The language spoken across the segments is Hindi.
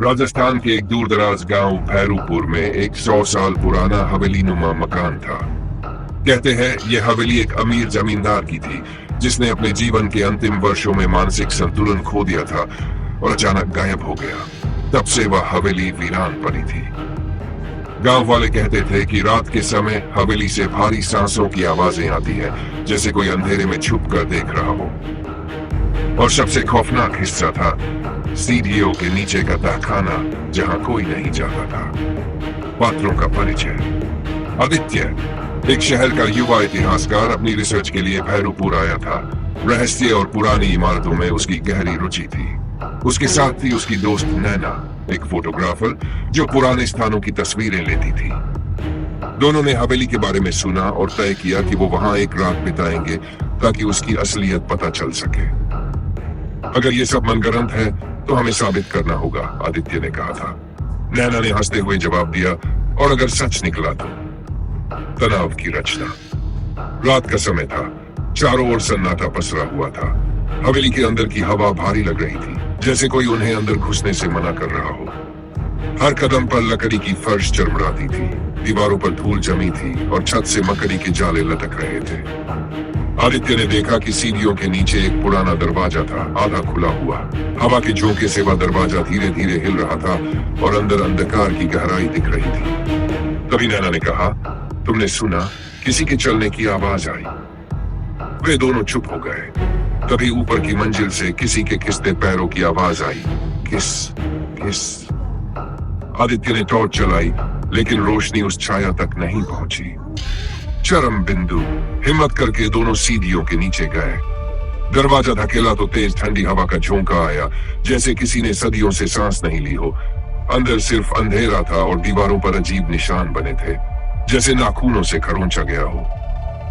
राजस्थान के एक दूरदराज गांव भैरूपुर में एक 100 साल पुराना हवेली नुमा मकान था। कहते हैं यह हवेली एक अमीर जमींदार की थी जिसने अपने जीवन के अंतिम वर्षों में मानसिक संतुलन खो दिया था और अचानक गायब हो गया। तब से वह हवेली वीरान पड़ी थी। गांव वाले कहते थे कि रात के समय हवेली से भारी सांसों की आवाजें आती है, जैसे कोई अंधेरे में छुप कर देख रहा हो। और सबसे खौफनाक हिस्सा था सीढ़ियों के नीचे का तहखाना, जहां कोई नहीं जाता था। पात्रों का परिचय। आदित्य एक शहर का युवा इतिहासकार अपनी रिसर्च के लिए भैरूपुर आया था। रहस्य और पुरानी इमारतों में उसकी गहरी रुचि थी। उसके साथ थी उसकी दोस्त नैना, एक फोटोग्राफर जो पुराने स्थानों की तस्वीरें लेती थी। दोनों ने हवेली के बारे में सुना और तय किया कि वो वहां एक रात बिताएंगे ताकि उसकी असलियत पता चल सके। अगर ये सब मनगढ़ंत है तो हमें साबित करना होगा, आदित्य ने कहा था। नैना ने हंसते हुए जवाब दिया, और अगर सच निकला तो? तनाव की रचना। रात का समय था, चारों ओर सन्नाटा पसरा हुआ था। हवेली के अंदर की हवा भारी लग रही थी, जैसे कोई उन्हें अंदर घुसने से मना कर रहा हो। हर कदम पर लकड़ी की फर्श चरमराती थी, दीवारों पर धूल जमी थी और छत से मकड़ी के जाले लटक रहे थे। आदित्य ने देखा कि सीढ़ियों के नीचे एक पुराना दरवाजा था, आधा खुला हुआ। हवा के झोंके से वह दरवाजा धीरे धीरे हिल रहा था और अंदर अंधकार की गहराई दिख रही थी। तभी नैना ने कहा, तुमने सुना? किसी के चलने की आवाज आई। वे दोनों चुप हो गए। तभी ऊपर की मंजिल से किसी के खिसते पैरों की आवाज आई। किस किस। आदित्य ने टॉर्च चलाई, लेकिन रोशनी उस छाया तक नहीं पहुंची। चरम बिंदु। हिम्मत करके दोनों सीढ़ियों के नीचे गए। दरवाजा धकेला तो तेज ठंडी हवा का झोंका आया, जैसे किसी ने सदियों से सांस नहीं ली हो। अंदर सिर्फ अंधेरा था और दीवारों पर अजीब निशान बने थे, जैसे नाखूनों से खरोंचा गया हो।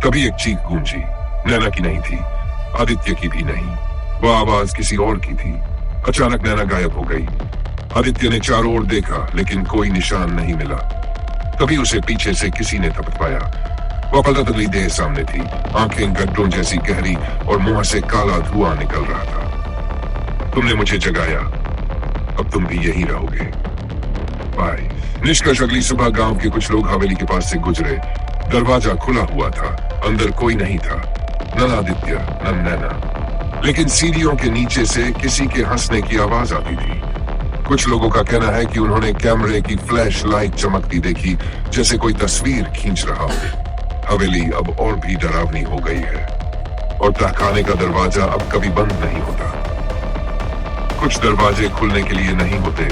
तभी एक चीख गूंजी। नैना की नहीं थी, आदित्य की भी नहीं। वह आवाज किसी और की थी। अचानक नैना गायब हो गई। आदित्य ने चारों ओर देखा, लेकिन कोई निशान नहीं मिला। तभी उसे पीछे से किसी ने थपथपाया। वह पलटती देह सामने थी, आंखें गड्ढों जैसी गहरी और मुंह से काला धुआं निकल रहा था। तुमने मुझे जगाया, अब तुम भी यहीं रहोगे। बाय। निष्कर्ष अगली सुबह गांव के कुछ लोग हवेली के पास से गुजरे। दरवाजा खुला हुआ था, अंदर कोई नहीं था, न आदित्य न नैना। लेकिन सीढ़ियों के नीचे से किसी के हंसने की आवाज आती थी। कुछ लोगों का कहना है कि उन्होंने कैमरे की फ्लैश लाइट चमकती देखी, जैसे कोई तस्वीर खींच रहा हो। हवेली अब और भी डरावनी हो गई है और तहखाने का दरवाजा अब कभी बंद नहीं होता। कुछ दरवाजे खुलने के लिए नहीं होते,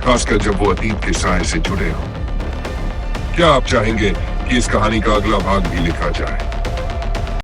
खासकर जब वो अतीत के साए से जुड़े हों। क्या आप चाहेंगे कि इस कहानी का अगला भाग भी लिखा जाए?